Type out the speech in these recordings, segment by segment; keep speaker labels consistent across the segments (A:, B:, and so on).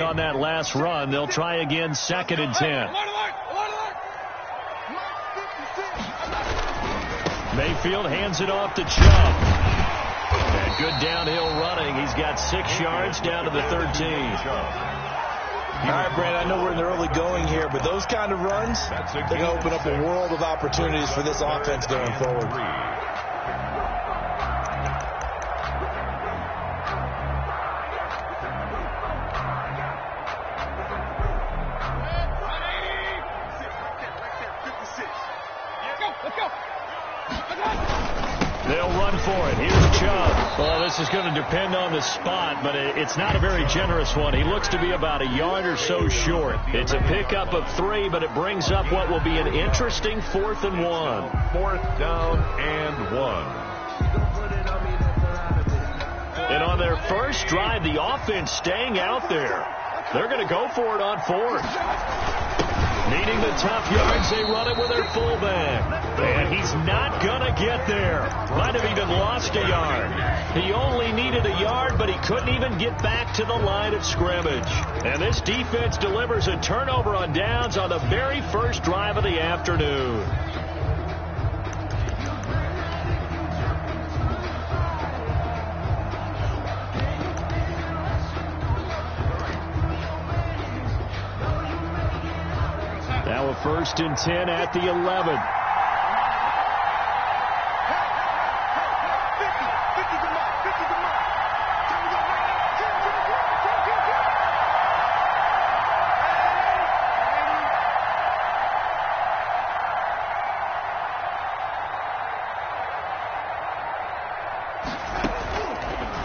A: On that last run, they'll try again 2nd and 10. Mayfield hands it off to Chubb. And good downhill running. He's got 6 yards down to the 13.
B: All right, Brad, I know we're in the early going here, but those kind of runs, they're going to open up a world of opportunities for this offense going forward.
A: They'll run for it. Here's Chubb. Well, this is going to depend on the spot, but it's not a very generous one. He looks to be about a yard or so short. It's a pickup of 3, but it brings up what will be an interesting 4th and 1.
C: 4th down and 1.
A: And on their first drive, the offense staying out there. They're going to go for it on 4th. Needing the tough yards, they run it with their fullback. And he's not going to get there. Might have even lost a yard. He only needed a yard, but he couldn't even get back to the line of scrimmage. And this defense delivers a turnover on downs on the very first drive of the afternoon. Now a 1st and 10 at the 11.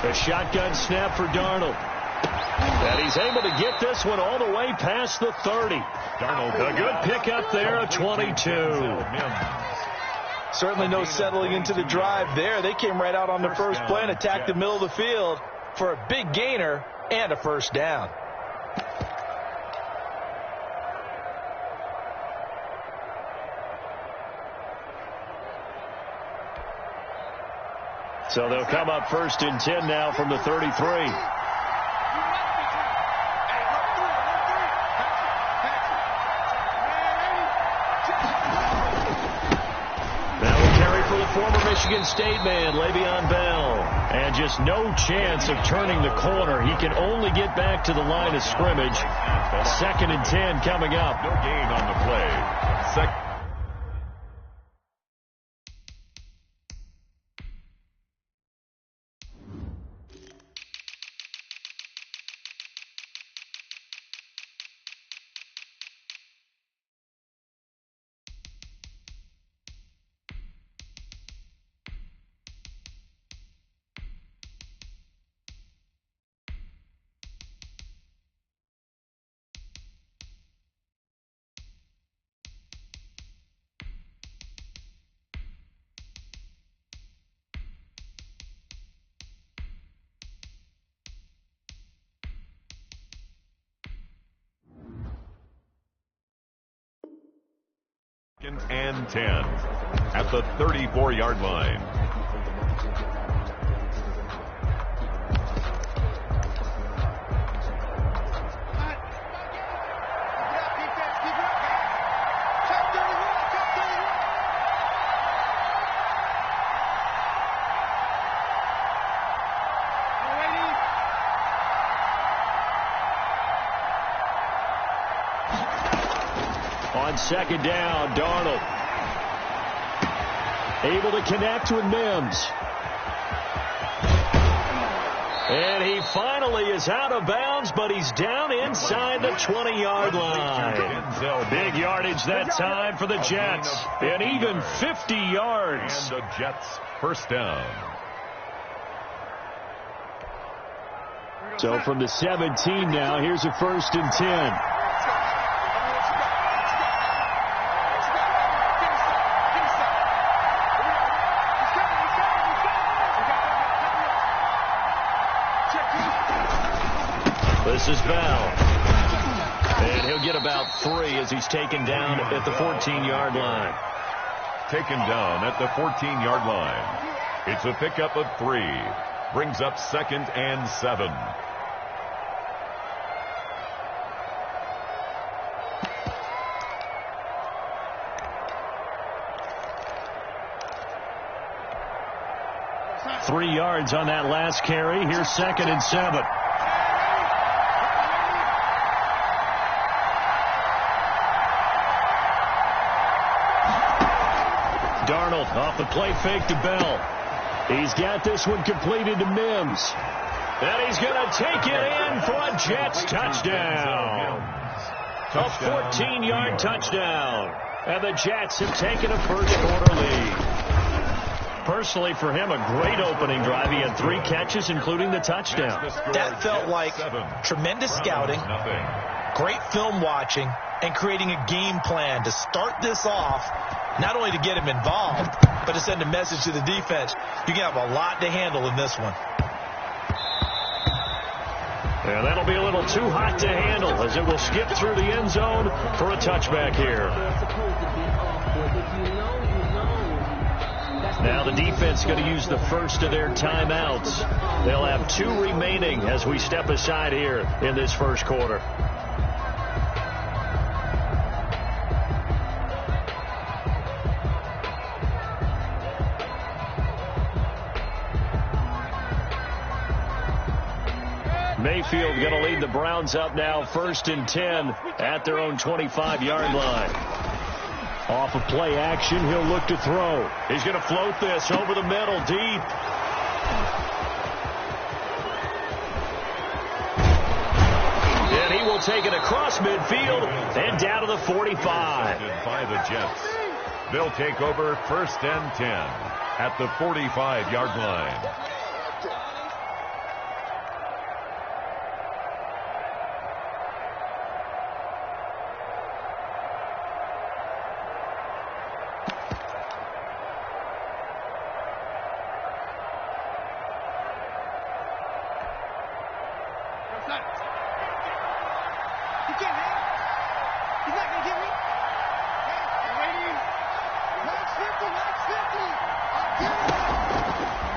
A: A shotgun snap for Darnold. And he's able to get this one all the way past the 30. Darnold, a good pickup there, a 22.
B: Certainly no settling into the drive there. They came right out on the first play and attacked the middle of the field for a big gainer and a 1st down.
A: So they'll come up 1st and 10 now from the 33. Former Michigan State man, Le'Veon Bell. And just no chance of turning the corner. He can only get back to the line of scrimmage. 2nd and 10 coming up.
C: No gain on the play. And 10 at the 34-yard line.
A: On 2nd down, Darnold. Able to connect with Mims. And he finally is out of bounds, but he's down inside the 20-yard line. Big yardage that time for the Jets. And even 50 yards.
C: And the Jets 1st down.
A: So from the 17 now, here's a 1st and 10. This is Bell. And he'll get about 3 as he's taken down at the 14-yard line.
C: Taken down at the 14-yard line. It's a pickup of 3. Brings up 2nd and 7.
A: 3 yards on that last carry. Here's 2nd and 7. Darnold off the play fake to Bell. He's got this one completed to Mims. And he's going to take it in for a Jets touchdown. A 14-yard touchdown. And the Jets have taken a first-quarter lead. Personally, for him, a great opening drive. He had 3 catches, including the touchdown.
B: That felt like tremendous scouting, great film watching, and creating a game plan to start this off, not only to get him involved, but to send a message to the defense. You can have a lot to handle in this one.
A: And that'll be a little too hot to handle as it will skip through the end zone for a touchback here. Now the defense going to use the first of their timeouts. They'll have 2 remaining as we step aside here in this first quarter. Mayfield going to lead the Browns up now, 1st and 10 at their own 25-yard line. Off of play action, he'll look to throw. He's going to float this over the middle, deep. And he will take it across midfield and down to the 45.
C: By the Jets. They'll take over 1st and 10 at the 45-yard line.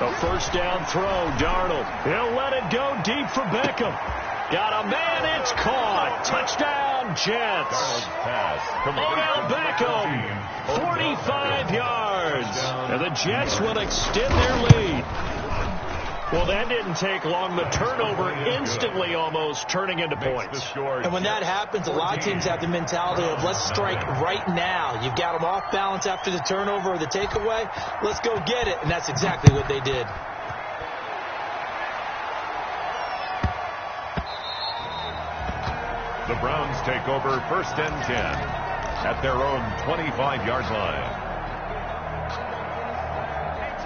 A: A first down throw, Darnold. He'll let it go deep for Beckham. Got a man, it's caught. Touchdown, Jets. Odell Beckham, 45 yards. And the Jets will extend their lead. Well, that didn't take long. The turnover instantly almost turning into points.
B: And when that happens, a lot of teams have the mentality of let's strike right now. You've got them off balance after the turnover or the takeaway. Let's go get it. And that's exactly what they did.
C: The Browns take over 1st and 10 at their own 25-yard line.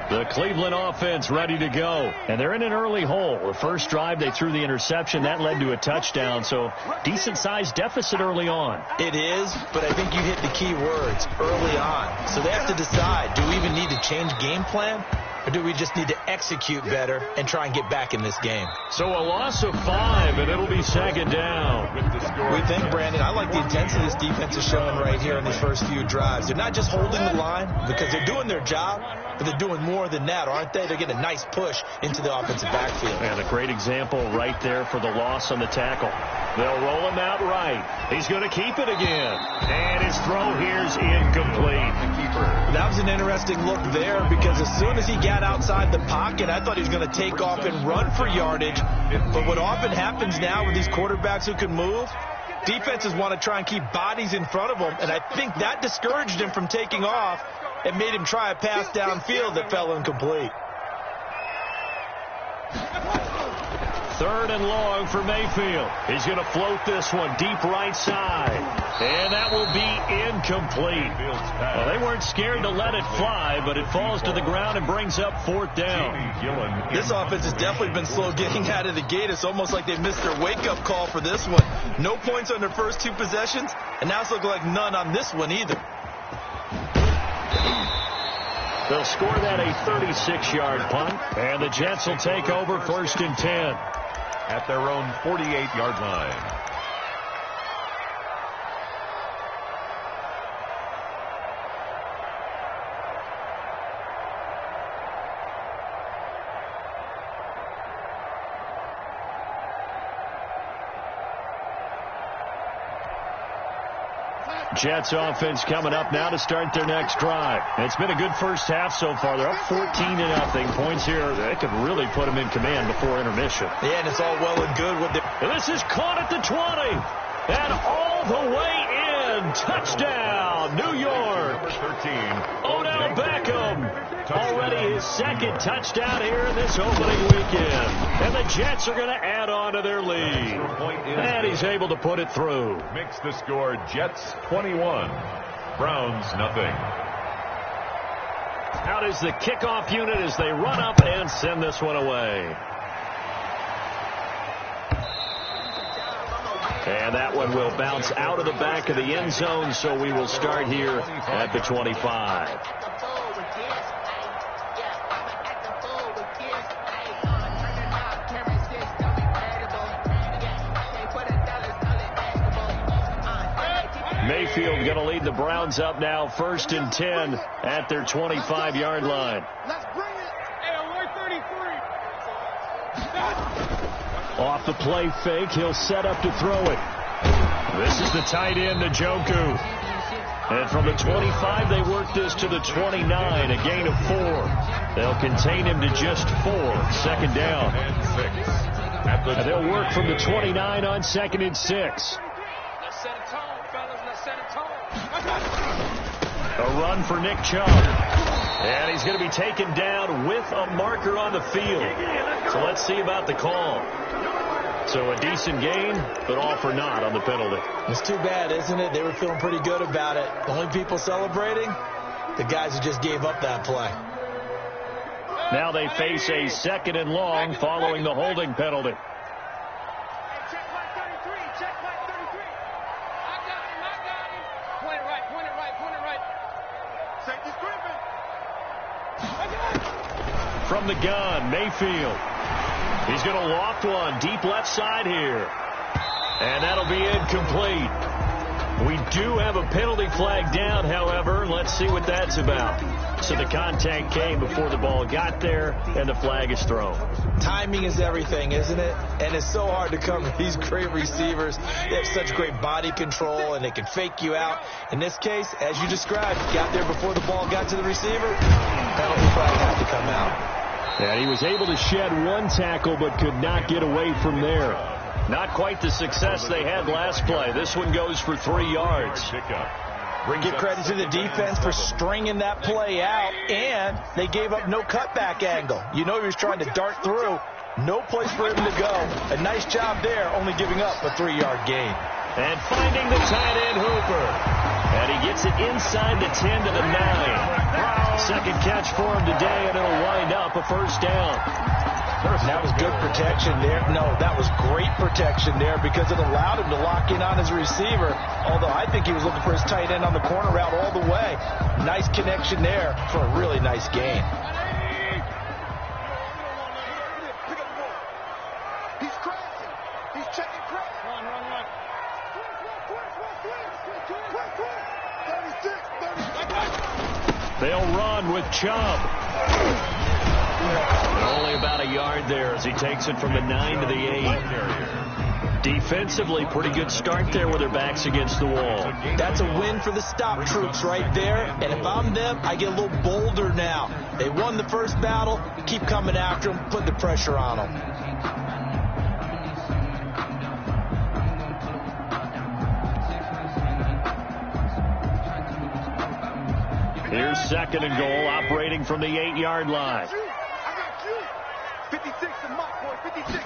A: The Cleveland offense ready to go. And they're in an early hole. The first drive, they threw the interception. That led to a touchdown. So decent-sized deficit early on.
B: It is, but I think you hit the key words, early on. So they have to decide, do we even need to change game plan? Or do we just need to execute better and try and get back in this game?
A: So a loss of 5, and it'll be 2nd down.
B: We think, Brandon, I like the intensity this defense is showing right here in these first few drives. They're not just holding the line because they're doing their job, but they're doing more than that, aren't they? They're getting a nice push into the offensive backfield.
A: And a great example right there for the loss on the tackle. They'll roll him out right. He's going to keep it again. And his throw here's incomplete.
B: That was an interesting look there because as soon as he got outside the pocket, I thought he was going to take off and run for yardage. But what often happens now with these quarterbacks who can move, defenses want to try and keep bodies in front of them. And I think that discouraged him from taking off and made him try a pass downfield that fell incomplete.
A: 3rd and long for Mayfield. He's going to float this one deep right side. And that will be incomplete. Well, they weren't scared to let it fly, but it falls to the ground and brings up 4th down.
B: This offense has definitely been slow getting out of the gate. It's almost like they missed their wake-up call for this one. No points on their first 2 possessions, and now it's looking like none on this one either.
A: They'll score that a 36-yard punt, and the Jets will take over 1st and 10.
C: At their own 48-yard line.
A: Jets offense coming up now to start their next drive. It's been a good first half so far. They're up 14-0. Points here, they could really put them in command before intermission.
B: Yeah, and it's all well and good with the...
A: This is caught at the 20. And all the way in. Touchdown, New York.
C: Number 13.
A: Odell Beckham. Already his second touchdown here in this opening weekend. And the Jets are going to add on to their lead. And he's able to put it through.
C: Makes the score Jets 21. Browns nothing.
A: Out is the kickoff unit as they run up and send this one away. And that one will bounce out of the back of the end zone, so we will start here at the 25. Mayfield going to lead the Browns up now, 1st and 10 at their 25-yard line.
D: Let's bring it. Hey, 133.
A: Off the play fake, he'll set up to throw it. This is the tight end, Njoku. And from the 25, they work this to the 29, a gain of 4. They'll contain him to just 4, 2nd down. And they'll work from the 29 on 2nd and 6. A run for Nick Chubb. And he's going to be taken down with a marker on the field. So let's see about the call. So a decent gain, but all for naught on the penalty.
B: It's too bad, isn't it? They were feeling pretty good about it. The only people celebrating, the guys who just gave up that play.
A: Now they face a 2nd and long following the holding penalty.
D: Check my 33. Check my 33. I got him. Point it right. Point it right. Safety screaming.
A: From the gun, Mayfield. He's going to loft one deep left side here. And that'll be incomplete. We do have a penalty flag down, however. Let's see what that's about. So the contact came before the ball got there, and the flag is thrown.
B: Timing is everything, isn't it? And it's so hard to cover these great receivers. They have such great body control, and they can fake you out. In this case, as you described, got there before the ball got to the receiver. Penalty flag had to come out.
A: And he was able to shed one tackle, but could not get away from there. Not quite the success they had last play. This one goes for 3 yards.
B: Give credit to the defense for stringing that play out, and they gave up no cutback angle. You know he was trying to dart through. No place for him to go. A nice job there, only giving up a 3-yard gain.
A: And finding the tight end, Hooper. And he gets it inside the 10 to the 9. Second catch for him today, and it'll wind up a 1st down.
B: That was good protection there. No, that was great protection there because it allowed him to lock in on his receiver. Although I think he was looking for his tight end on the corner route all the way. Nice connection there for a really nice gain.
D: He's crashing. He's checking crash. Run. 36.
A: They'll run with Chubb. Only about a yard there as he takes it from the 9 to the 8. Defensively, pretty good start there with their backs against the wall.
B: That's a win for the stop troops right there. And if I'm them, I get a little bolder now. They won the first battle. Keep coming after them. Put the pressure on them.
A: Here's 2nd and goal, operating from the 8-yard line.
D: I got you. 56 is my boy. 56.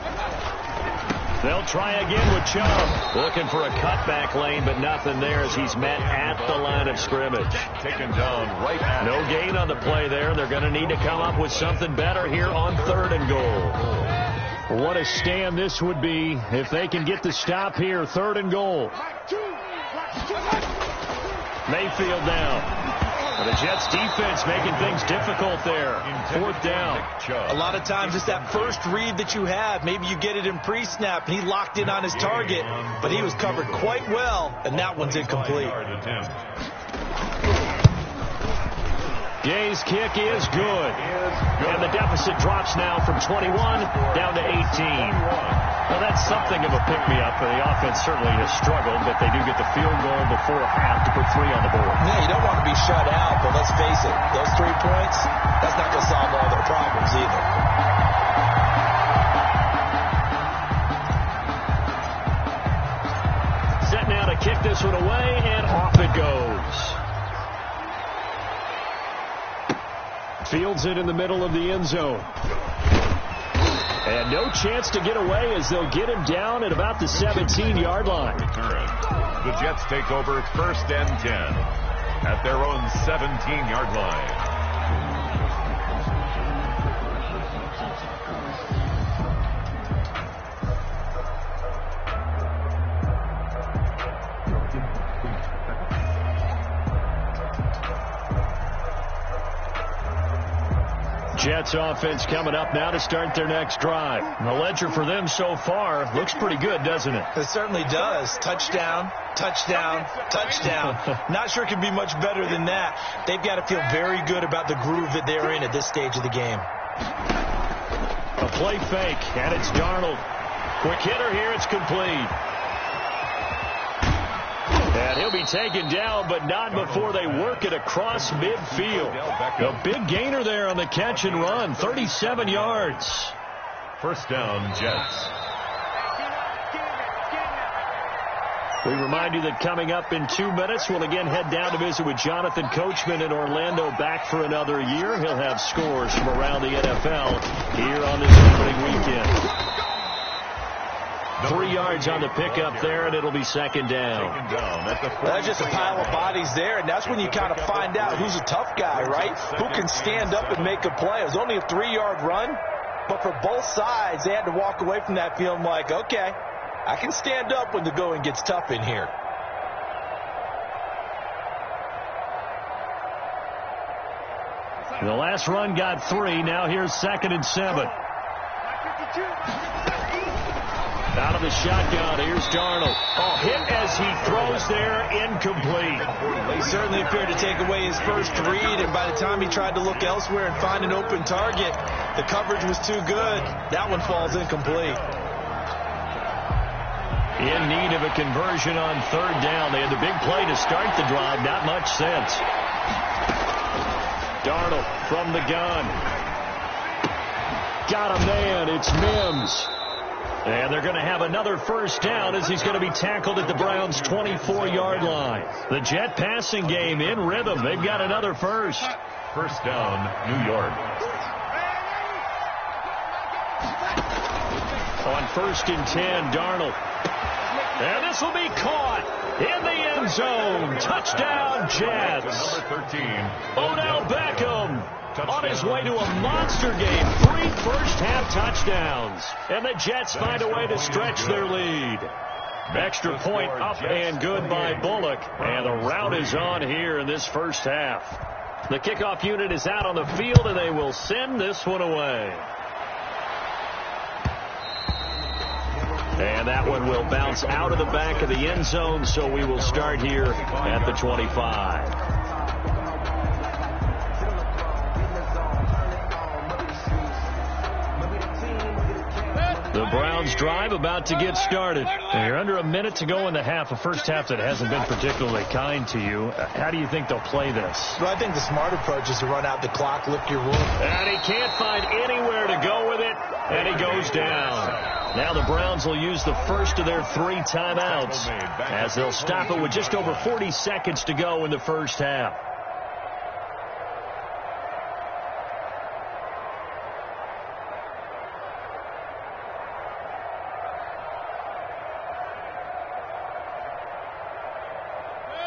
A: They'll try again with Chubb. Looking for a cutback lane, but nothing there as he's met at the line of scrimmage.
C: Taken down right at
A: No gain on the play there. They're going to need to come up with something better here on 3rd and goal. What a stand this would be if they can get the stop here. 3rd and goal. Mayfield now. And the Jets defense making things difficult there. 4th down.
B: A lot of times it's that first read that you have. Maybe you get it in pre-snap, and he locked in on his target, but he was covered quite well, and that one's incomplete.
A: Gay's kick is good. And the deficit drops now from 21 down to 18. Well, that's something of a pick-me-up. The offense certainly has struggled, but they do get the field goal before half to put 3 on the board.
B: Yeah, you don't want to be shut out, but let's face it, those 3 points, that's not going to solve all their problems either.
A: Set now to kick this one away, and off it goes. Fields it in the middle of the end zone. And no chance to get away as they'll get him down at about the 17-yard line.
C: The Jets take over 1st and 10 at their own 17-yard line.
A: Jets offense coming up now to start their next drive. The ledger for them so far looks pretty good, doesn't it?
B: It certainly does. Touchdown, touchdown, touchdown. Not sure it can be much better than that. They've got to feel very good about the groove that they're in at this stage of the game.
A: A play fake, and it's Darnold. Quick hitter here, it's complete. And he'll be taken down, but not before they work it across midfield. A big gainer there on the catch and run, 37 yards.
C: 1st down, Jets.
A: We remind you that coming up in 2 minutes, we'll again head down to visit with Jonathan Coachman in Orlando, back for another year. He'll have scores from around the NFL here on this opening weekend. 3 yards on the pickup there, and it'll be 2nd down.
B: That's just a pile of bodies there, and that's when you kind of find out who's a tough guy, right? Who can stand up and make a play. It was only a 3-yard run, but for both sides, they had to walk away from that feeling like, okay, I can stand up when the going gets tough in here.
A: The last run got 3. Now here's 2nd and 7. Out of the shotgun, here's Darnold. Oh, hit as he throws there, incomplete.
B: He certainly appeared to take away his first read, and by the time he tried to look elsewhere and find an open target, the coverage was too good. That one falls incomplete.
A: In need of a conversion on 3rd down. They had the big play to start the drive. Not much sense. Darnold from the gun. Got a man. It's Mims. And they're going to have another 1st down as he's going to be tackled at the Browns' 24-yard line. The Jet passing game in rhythm. They've got another 1st.
C: 1st down, New York.
A: On 1st and 10, Darnold. And this will be caught in the end zone. Touchdown, Jets.
C: Number 13.
A: Odell Beckham on his way to a monster game. 3 first-half touchdowns. And the Jets find a way to stretch their lead. Extra point up and good by Bullock. And the route is on here in this 1st half. The kickoff unit is out on the field, and they will send this one away. And that one will bounce out of the back of the end zone, so we will start here at the 25. The Browns drive about to get started. You're under a minute to go in the half, a first half that hasn't been particularly kind to you. How do you think they'll play this?
B: Well, I think the smart approach is to run out the clock, lick your wound.
A: And he can't find anywhere to go with it, and he goes down. Now the Browns will use the first of their 3 timeouts as they'll stop it with just over 40 seconds to go in the first half.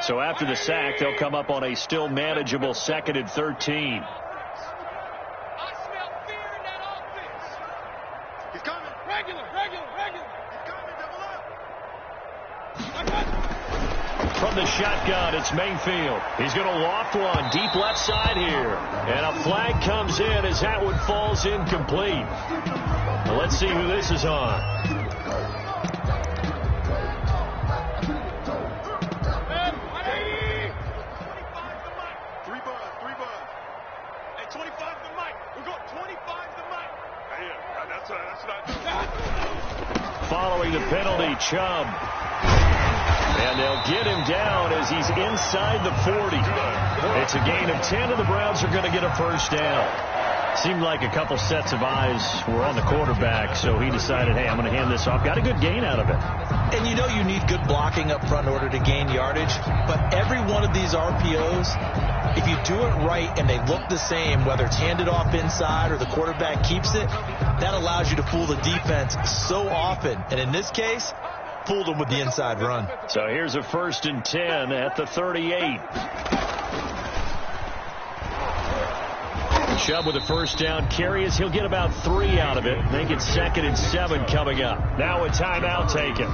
A: So after the sack, they'll come up on a still manageable 2nd and 13. From the shotgun, it's Mayfield. He's going to loft one deep left side here. And a flag comes in as that one falls incomplete. Well, let's see who this is on. following the penalty, Chubb. And they'll get him down as he's inside the 40. It's a gain of 10, and the Browns are going to get a first down. Seemed like a couple sets of eyes were on the quarterback, so he decided, hey, I'm going to hand this off. Got a good gain out of it.
B: And you know you need good blocking up front in order to gain yardage, but every one of these RPOs, if you do it right and they look the same, whether it's handed off inside or the quarterback keeps it, that allows you to fool the defense so often. And in this case, fooled them with the inside run.
A: So here's a 1st and 10 at the 38. Chubb with a first down carry as he'll get about 3 out of it. Make it 2nd and 7 coming up. Now a timeout taken.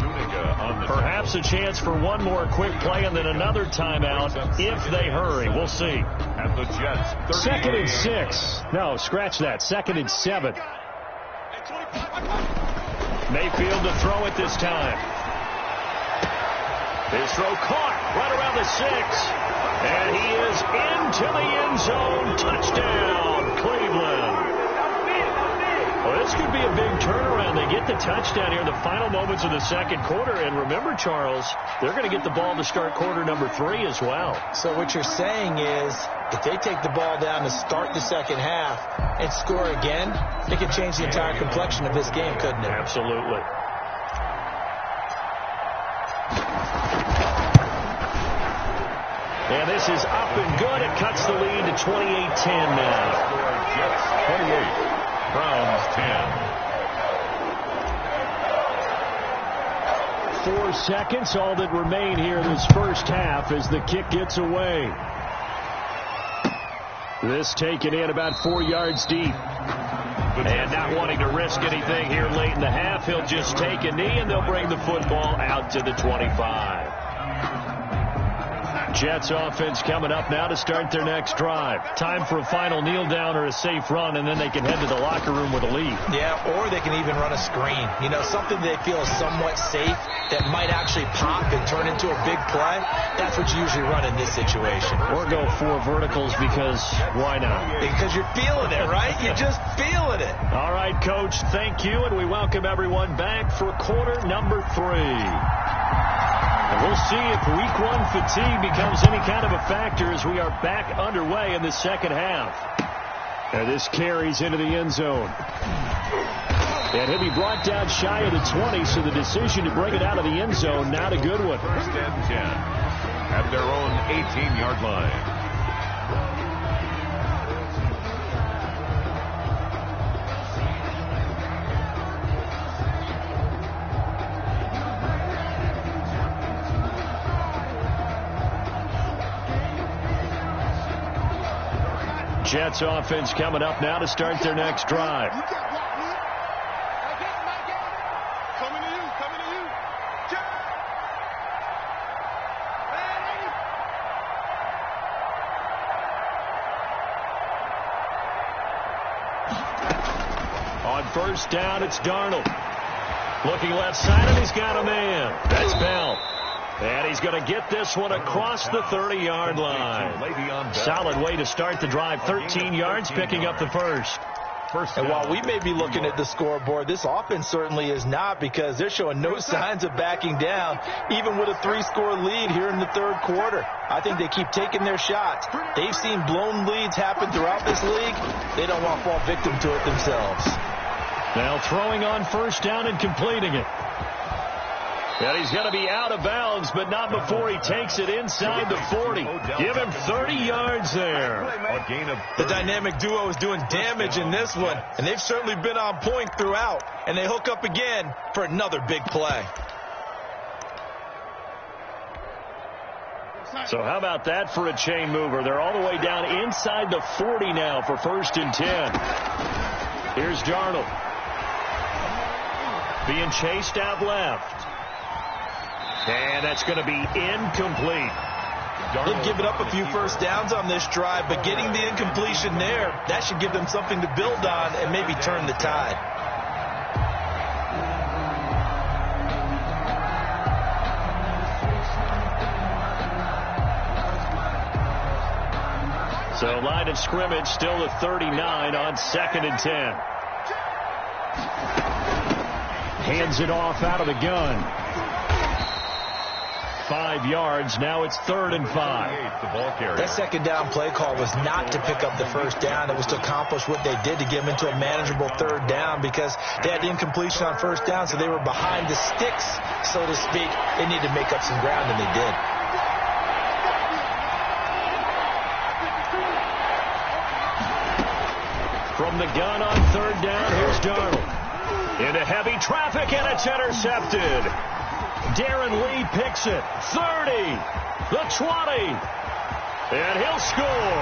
A: Perhaps a chance for one more quick play and then another timeout if they hurry. We'll see.
C: At the Jets,
A: 2nd and 6. No, scratch that. 2nd and 7. Mayfield to throw it this time. His throw caught right around the 6. And he is into the end zone. Touchdown, Cleveland. Well, this could be a big turnaround. They get the touchdown here in the final moments of the second quarter. And remember, Charles, they're going to get the ball to start quarter number 3 as well.
B: So what you're saying is if they take the ball down to start the second half and score again, it could change the entire complexion of this game, couldn't it?
A: Absolutely. And this is up and good. It cuts the lead to 28-10 now.
C: Jets 28, Browns 10.
A: 4 seconds, all that remain here in this first half as the kick gets away. This taken in about 4 yards deep. And not wanting to risk anything here late in the half, he'll just take a knee and they'll bring the football out to the 25. Jets offense coming up now to start their next drive. Time for a final kneel down or a safe run, and then they can head to the locker room with a lead.
B: Yeah, or they can even run a screen. You know, something they feel is somewhat safe that might actually pop and turn into a big play. That's what you usually run in this situation.
A: Or go 4 verticals because why not?
B: Because you're feeling it, right? You're just feeling it.
A: All right, Coach, thank you, and we welcome everyone back for quarter number 3. And we'll see if week 1 fatigue becomes any kind of a factor as we are back underway in the second half. And this carries into the end zone. And he'll be brought down shy of the 20, so the decision to bring it out of the end zone, not a good one.
C: 1st and 10 at their own 18-yard line.
A: Jets offense coming up now to start their next drive.
D: Coming to you.
A: On first down, it's Darnold. Looking left side, and he's got a man. That's Bell. And he's going to get this one across the 30-yard line. Solid way to start the drive. 13 yards, picking up the first.
B: And while we may be looking at the scoreboard, this offense certainly is not, because they're showing no signs of backing down, even with a 3-score lead here in the third quarter. I think they keep taking their shots. They've seen blown leads happen throughout this league. They don't want to fall victim to it themselves.
A: Now throwing on first down and completing it. And he's going to be out of bounds, but not before he takes it inside the 40. Give him 30 yards there.
B: The dynamic duo is doing damage in this one, and they've certainly been on point throughout. And they hook up again for another big play.
A: So how about that for a chain mover? They're all the way down inside the 40 now for 1st and 10. Here's Darnold. Being chased out left. And that's going to be incomplete.
B: They've given up a few first downs on this drive, but getting the incompletion there, that should give them something to build on and maybe turn the tide.
A: So line of scrimmage still at 39 on 2nd and 10. Hands it off out of the gun. 5 yards. Now it's 3rd and 5.
C: The ball carrier.
B: That second down play call was not to pick up the first down. It was to accomplish what they did to get them into a manageable 3rd down because they had incompletion on 1st down, so they were behind the sticks, so to speak. They needed to make up some ground, and they did.
A: From the gun on 3rd down, here's Darnold. Into heavy traffic, and it's intercepted. Darren Lee picks it. 30, the 20, and he'll score.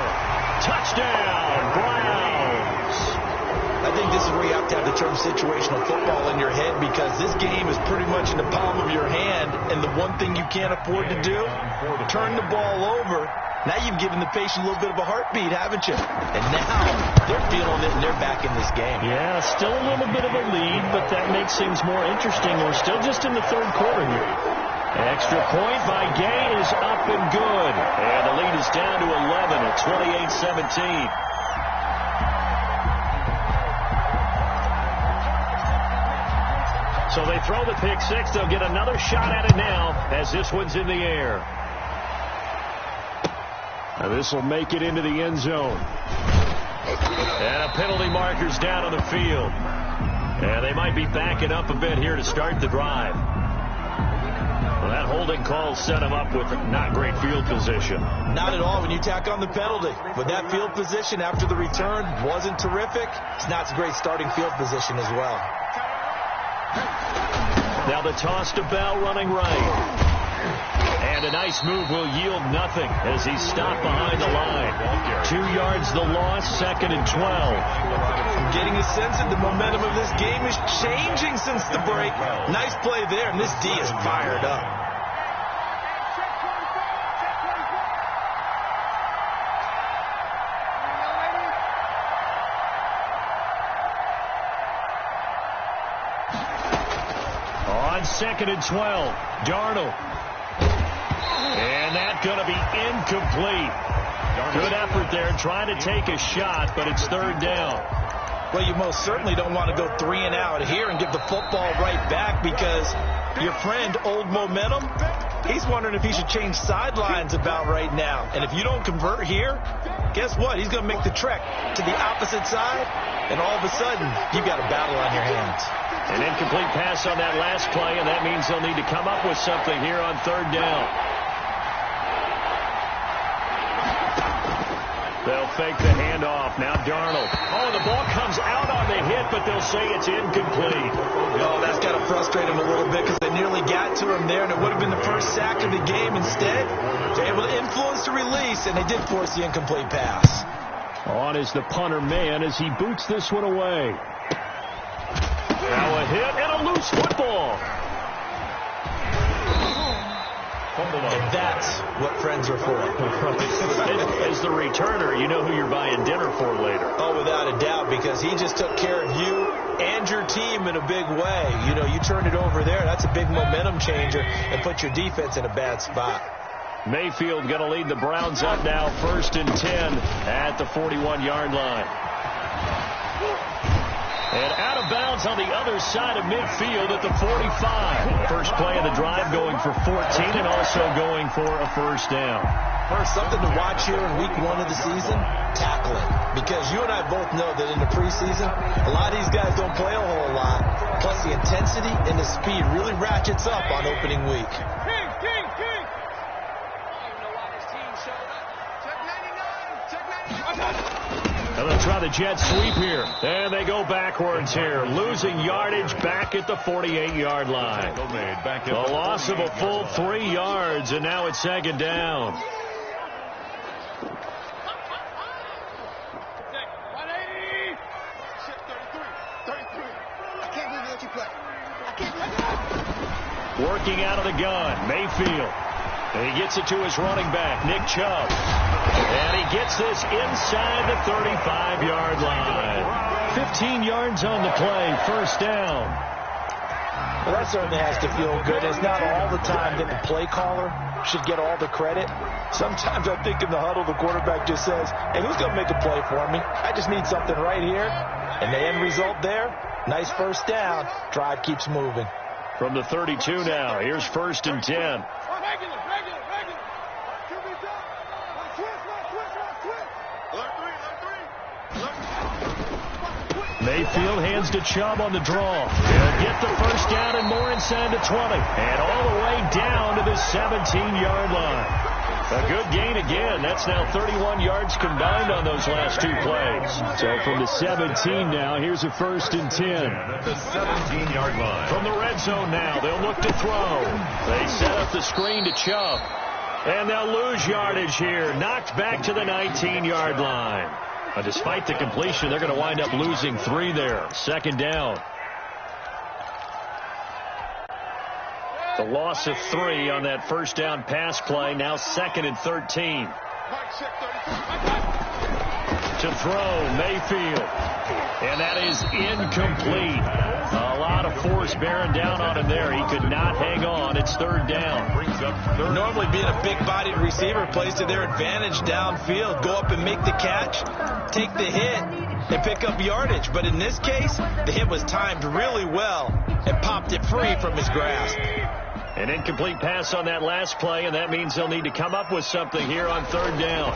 A: Touchdown, Browns.
B: I think this is where you have to have the term situational football in your head because this game is pretty much in the palm of your hand, and the one thing you can't afford to do, turn the ball over. Now you've given the patient a little bit of a heartbeat, haven't you? And now they're feeling it, and they're back in this game.
A: Yeah, still a little bit of a lead, but that makes things more interesting. We're still just in the 3rd quarter here. Extra point by Gay is up and good. And the lead is down to 11 at 28-17. So they throw the pick 6. They'll get another shot at it now as this one's in the air. Now this will make it into the end zone. And a penalty marker's down on the field. And they might be backing up a bit here to start the drive. Well, that holding call set him up with not great field position.
B: Not at all when you tack on the penalty. But that field position after the return wasn't terrific. It's not a great starting field position as well.
A: Now the toss to Bell running right. And a nice move will yield nothing as he's stopped behind the line. 2 yards the loss, 2nd and 12.
B: I'm getting a sense that the momentum of this game is changing since the break. Nice play there, and this D is fired up.
A: On 2nd and 12, Darnold. And that's going to be incomplete. Good effort there trying to take a shot, but it's 3rd down.
B: Well, you most certainly don't want to go 3 and out here and give the football right back because your friend, Old Momentum, he's wondering if he should change sidelines about right now. And if you don't convert here, guess what? He's going to make the trek to the opposite side, and all of a sudden, you've got a battle on your hands.
A: An incomplete pass on that last play, and that means they'll need to come up with something here on 3rd down. They'll fake the handoff. Now Darnold. Oh, the ball comes out on the hit, but they'll say it's incomplete.
B: Oh, that's got to frustrate him a little bit because they nearly got to him there, and it would have been the first sack of the game. Instead, they're able to influence the release, and they did force the incomplete pass.
A: On is the punter man as he boots this one away. Now a hit and a loose football.
B: And that's what friends are for.
A: As the returner, you know who you're buying dinner for later.
B: Oh, without a doubt, because he just took care of you and your team in a big way. You know, you turned it over there. That's a big momentum changer and put your defense in a bad spot.
A: Mayfield going to lead the Browns up now, 1st and 10 at the 41-yard line. And out of bounds on the other side of midfield at the 45. First play of the drive going for 14 and also going for a 1st down.
B: First, something to watch here in week 1 of the season, tackling. Because you and I both know that in the preseason, a lot of these guys don't play a whole lot. Plus, the intensity and the speed really ratchets up on opening week.
A: And they'll try the jet sweep here. And they go backwards here. Losing yardage back at the 48-yard line. The loss of a full 3 yards, and now it's 2nd down. Working out of the gun, Mayfield. And he gets it to his running back, Nick Chubb. And he gets this inside the 35-yard line. 15 yards on the play, 1st down.
B: Well, that certainly has to feel good. It's not all the time that the play caller should get all the credit. Sometimes I think in the huddle, the quarterback just says, hey, who's going to make a play for me? I just need something right here. And the end result there, Nice first down. Drive keeps moving.
A: From the 32 now, here's 1st and 10. Mayfield hands to Chubb on the draw. He'll get the first down and more inside the 20. And all the way down to the 17-yard line. A good gain again. That's now 31 yards combined on those last 2 plays. So from the 17 now, here's a 1st and 10.
C: The 17-yard line.
A: From the red zone now, they'll look to throw. They set up the screen to Chubb. And they'll lose yardage here. Knocked back to the 19-yard line. But despite the completion, they're going to wind up losing 3 there. 2nd down. The loss of 3 on that first down pass play. Now 2nd and 13. To throw, Mayfield. And that is incomplete. A lot of force bearing down on him there. He could not hang on. It's 3rd down.
C: Brings up 3rd.
B: Normally being a big-bodied receiver plays to their advantage downfield. Go up and make the catch, take the hit, and pick up yardage. But in this case, the hit was timed really well and popped it free from his grasp.
A: An incomplete pass on that last play, and that means they'll need to come up with something here on 3rd down.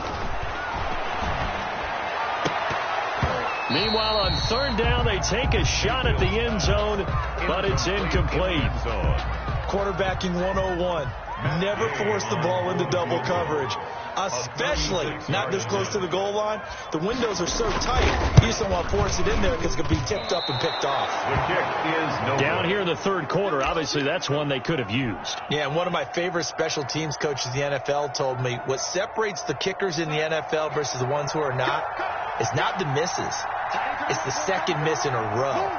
A: Meanwhile, on 3rd down, they take a shot at the end zone, but it's incomplete.
B: Quarterbacking 101. Never force the ball into double coverage, especially not this close to the goal line. The windows are so tight, you just don't want to force it in there because it could be tipped up and picked off.
C: The kick is no
A: down here in the 3rd quarter. Obviously, that's one they could have used.
B: Yeah, and one of my favorite special teams coaches in the NFL told me what separates the kickers in the NFL versus the ones who are not is not the misses. It's the 2nd miss in a row.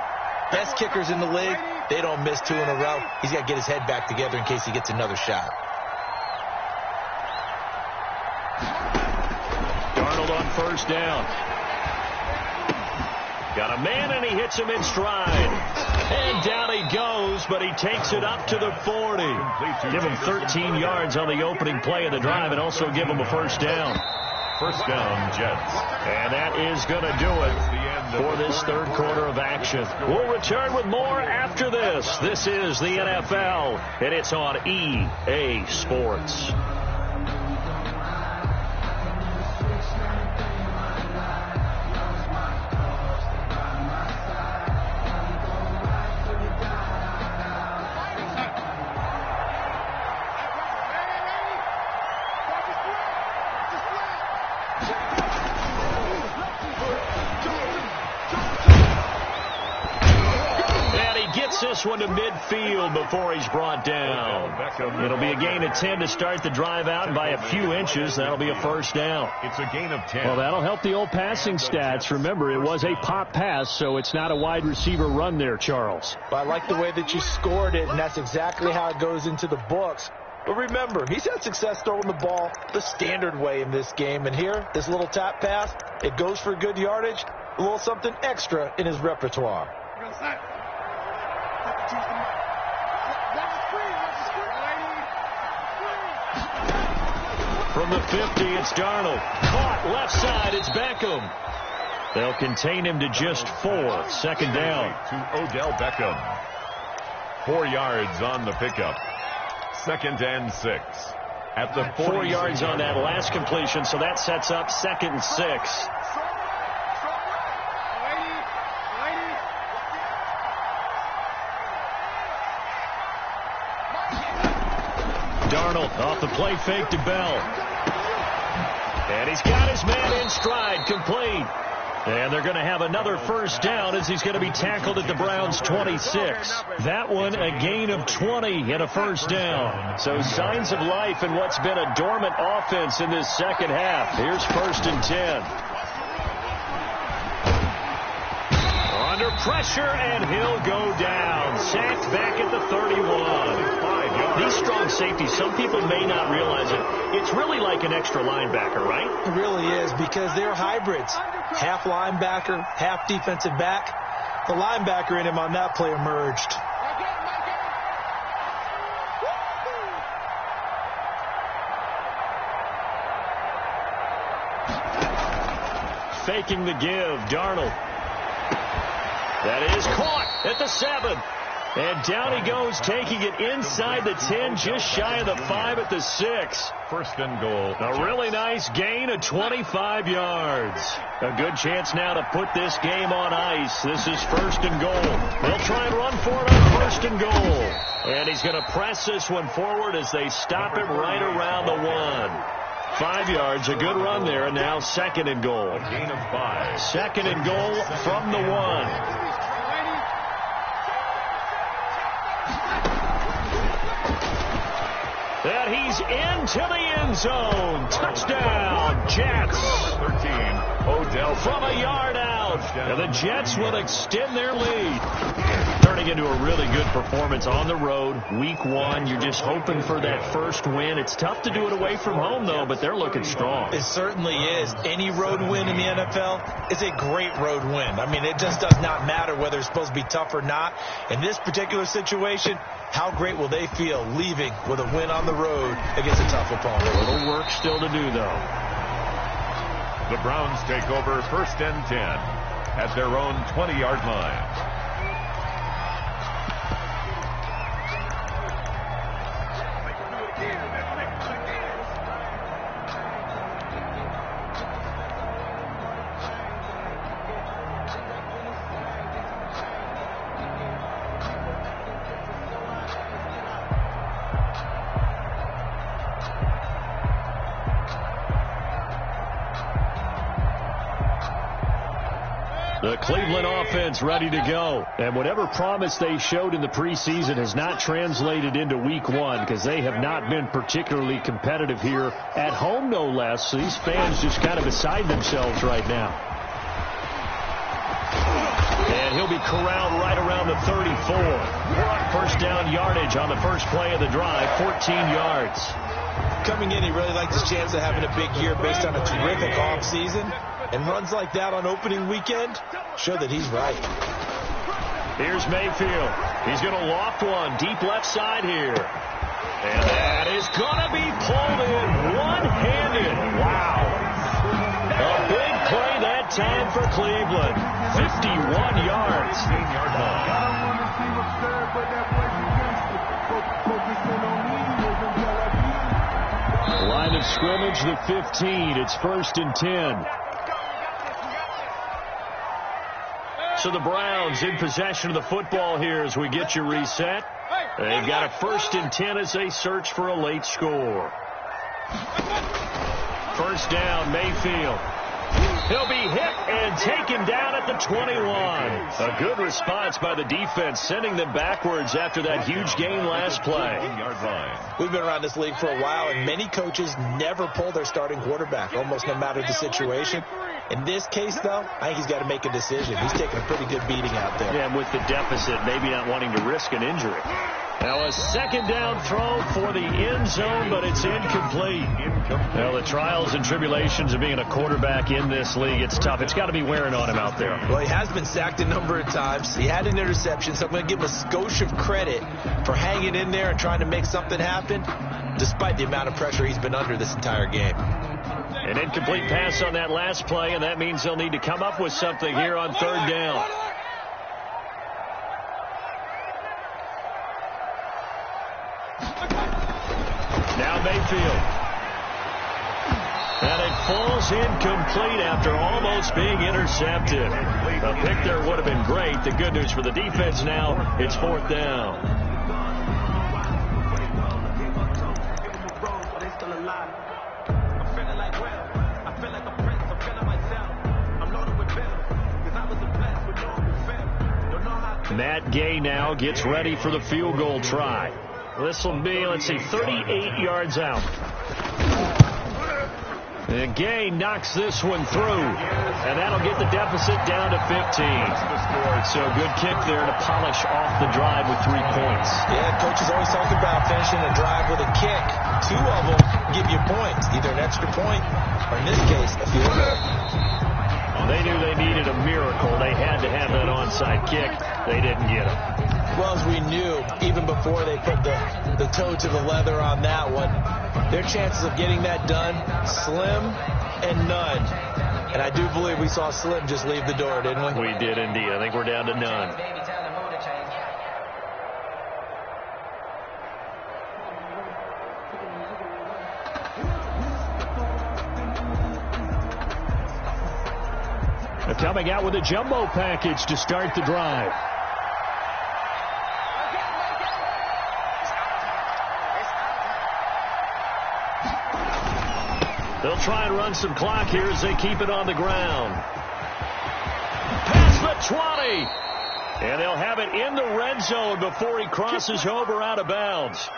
B: Best kickers in the league, they don't miss 2 in a row. He's got to get his head back together in case he gets another shot.
A: Darnold on 1st down. Got a man, and he hits him in stride. And down he goes, but he takes it up to the 40. Give him 13 yards on the opening play of the drive and also give him a 1st down.
C: 1st down, Jets.
A: And that is going to do it for this 3rd quarter of action. We'll return with more after this. This is the NFL, and it's on EA Sports. This one to midfield before he's brought down. It'll be a gain of 10 to start the drive out, and by a few inches, that'll be a 1st down.
C: It's a gain of 10.
A: Well, that'll help the old passing stats. Remember, it was a pop pass, so it's not a wide receiver run there, Charles.
B: But I like the way that you scored it, and that's exactly how it goes into the books. But remember, he's had success throwing the ball the standard way in this game. And here, this little tap pass, it goes for good yardage, a little something extra in his repertoire.
A: From the 50, it's Darnold. Caught left side, it's Beckham. They'll contain him to just 4. 2nd down.
C: To Odell Beckham. 4 yards on the pickup. 2nd and 6. At the
A: 4 yards on that last completion, so that sets up 2nd and 6. Darnold off the play fake to Bell. And he's got his man in stride, complete. And they're going to have another 1st down as he's going to be tackled at the Browns' 26. That one a gain of 20 and a 1st down. So signs of life in what's been a dormant offense in this 2nd half. Here's 1st and 10. Under pressure, and he'll go down. Sacked back at the 31. These strong safeties, some people may not realize it. It's really like an extra linebacker, right?
B: It really is, because they're hybrids. Half linebacker, half defensive back. The linebacker in him on that play emerged.
A: Faking the give, Darnold. That is caught at the 7. And down he goes, taking it inside the 10, just shy of the 5 at the 6.
C: First and goal.
A: A really nice gain of 25 yards. A good chance now to put this game on ice. This is first and goal. They'll try and run for it on first and goal. And he's going to press this one forward as they stop him right around the 1. 5 yards, a good run there, and now second and goal.
C: A gain of 5.
A: Second and goal from the 1. And he's into the end zone. Touchdown, Jets.
C: 13. Odell
A: from a yard out. And the Jets will extend their lead. Turning into a really good performance on the road. Week 1, you're just hoping for that first win. It's tough to do it away from home, though, but they're looking strong.
B: It certainly is. Any road win in the NFL is a great road win. I mean, it just does not matter whether it's supposed to be tough or not. In this particular situation, how great will they feel leaving with a win on the road against a tough opponent?
A: A little work still to do, though.
C: The Browns take over first and 10 at their own 20-yard line.
A: The Cleveland offense ready to go. And whatever promise they showed in the preseason has not translated into week 1 because they have not been particularly competitive here at home, no less. So these fans just kind of beside themselves right now. And he'll be corralled right around the 34. First down yardage on the first play of the drive, 14 yards.
B: Coming in, he really likes his chance of having a big year based on a terrific offseason. And runs like that on opening weekend show that he's right.
A: Here's Mayfield. He's going to loft one deep left side here. And that is going to be pulled in one-handed. Wow. A big play that time for Cleveland. 51 yards.
C: 15-yard line.
A: Line of scrimmage, the 15. It's first and 10. So the Browns in possession of the football here as we get you reset. They've got a first and 10 as they search for a late score. First down, Mayfield. He'll be hit and taken down at the 21. A good response by the defense, sending them backwards after that huge gain last play.
B: We've been around this league for a while, and many coaches never pull their starting quarterback, almost no matter the situation. In this case, though, I think he's got to make a decision. He's taking a pretty good beating out there.
A: Yeah, and with the deficit, maybe not wanting to risk an injury. Now a second down throw for the end zone, but it's incomplete. Well, the trials and tribulations of being a quarterback in this league, it's tough. It's got to be wearing on him out there.
B: Well, he has been sacked a number of times. He had an interception, so I'm going to give him a skosh of credit for hanging in there and trying to make something happen, despite the amount of pressure he's been under this entire game.
A: An incomplete pass on that last play, and that means they'll need to come up with something here on third down. Now Mayfield. And it falls incomplete after almost being intercepted. A pick there would have been great. The good news for the defense now, it's fourth down. Matt Gay now gets ready for the field goal try. This will be, let's see, 38 yards out. And Gay knocks this one through, and that'll get the deficit down to 15. So good kick there to polish off the drive with 3 points.
B: Yeah, coach is always talking about finishing a drive with a kick. 2 of them give you points, either an extra point or, in this case, a field goal.
A: They knew they needed a miracle. They had to have that onside kick. They didn't get it.
B: Well, as we knew, even before they put the toe to the leather on that one, their chances of getting that done, slim and none. And I do believe we saw Slim just leave the door, didn't we?
A: We did indeed. I think we're down to none. They're coming out with a jumbo package to start the drive. They'll try and run some clock here as they keep it on the ground. Past the 20. And they'll have it in the red zone before he crosses over out of bounds.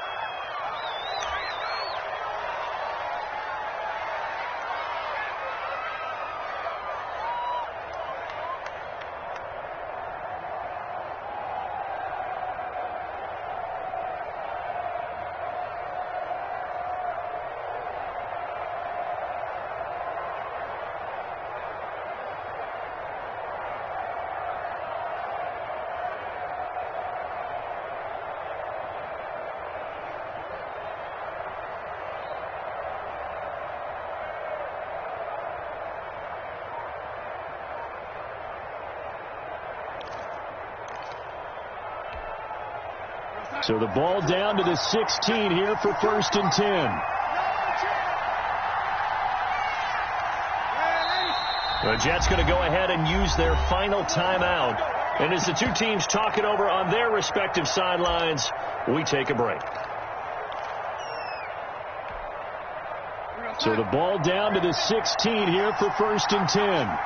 A: So the ball down to the 16 here for 1st and 10. The Jets going to go ahead and use their final timeout. And as the two teams talk it over on their respective sidelines, we take a break. So the ball down to the 16 here for 1st and 10.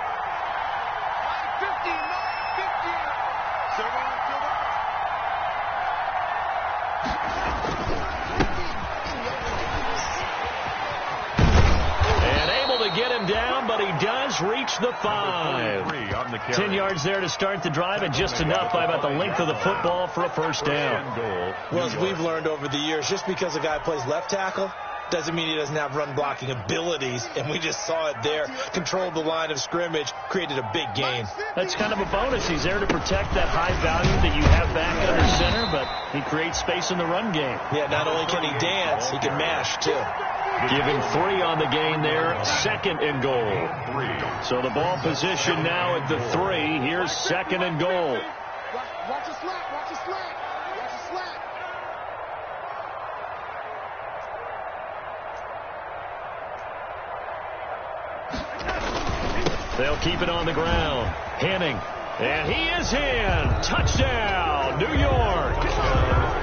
A: Reach the 5. 10 yards there to start the drive, and just enough by about the length of the football for a first down.
B: Well, as we've learned over the years, just because a guy plays left tackle doesn't mean he doesn't have run blocking abilities, and we just saw it there. Controlled the line of scrimmage, created a big gain.
A: That's kind of a bonus. He's there to protect that high value that you have back under center, but he creates space in the run game.
B: Yeah, not only can he dance, he can mash too.
A: Giving 3 on the gain there, 2nd and goal. So the ball position now at the 3. Here's 2nd and goal.
D: Watch the slack, watch the slack, watch the slack.
A: They'll keep it on the ground. Henning. And he is in. Touchdown, New York.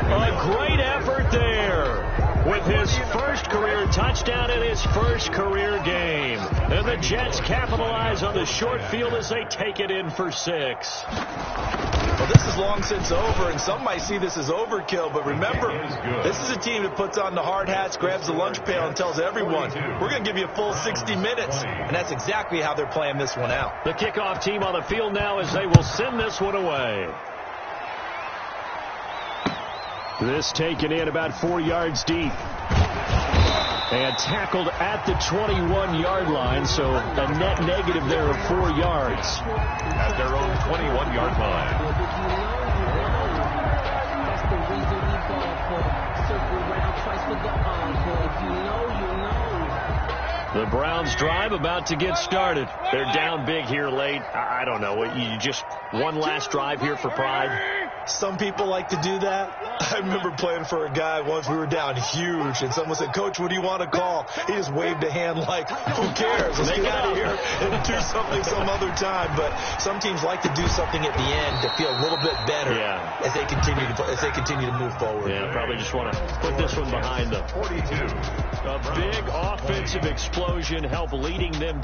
A: A great effort there. With his first career touchdown in his first career game. And the Jets capitalize on the short field as they take it in for 6.
B: Well, this is long since over, and some might see this as overkill, but remember, this is a team that puts on the hard hats, grabs the lunch pail, and tells everyone, we're going to give you a full 60 minutes, and that's exactly how they're playing this one out.
A: The kickoff team on the field now as they will send this one away. This taken in about 4 yards deep. And tackled at the 21-yard line, so a net negative there of 4 yards.
C: At their own 21-yard line.
E: That's the reason we ball for. Circle around twice with the encore. If you know, you know.
A: The Browns drive about to get started. They're down big here late. I don't know. You just one last drive here for pride.
B: Some people like to do that. I remember playing for a guy once. We were down huge, and someone said, Coach, what do you want to call? He just waved a hand like, who cares? Let's get out of here and do something some other time. But some teams like to do something at the end to feel a little bit better as they continue to move forward.
A: Yeah, probably just want to put this one behind them. 42. A big offensive explosion helped leading them.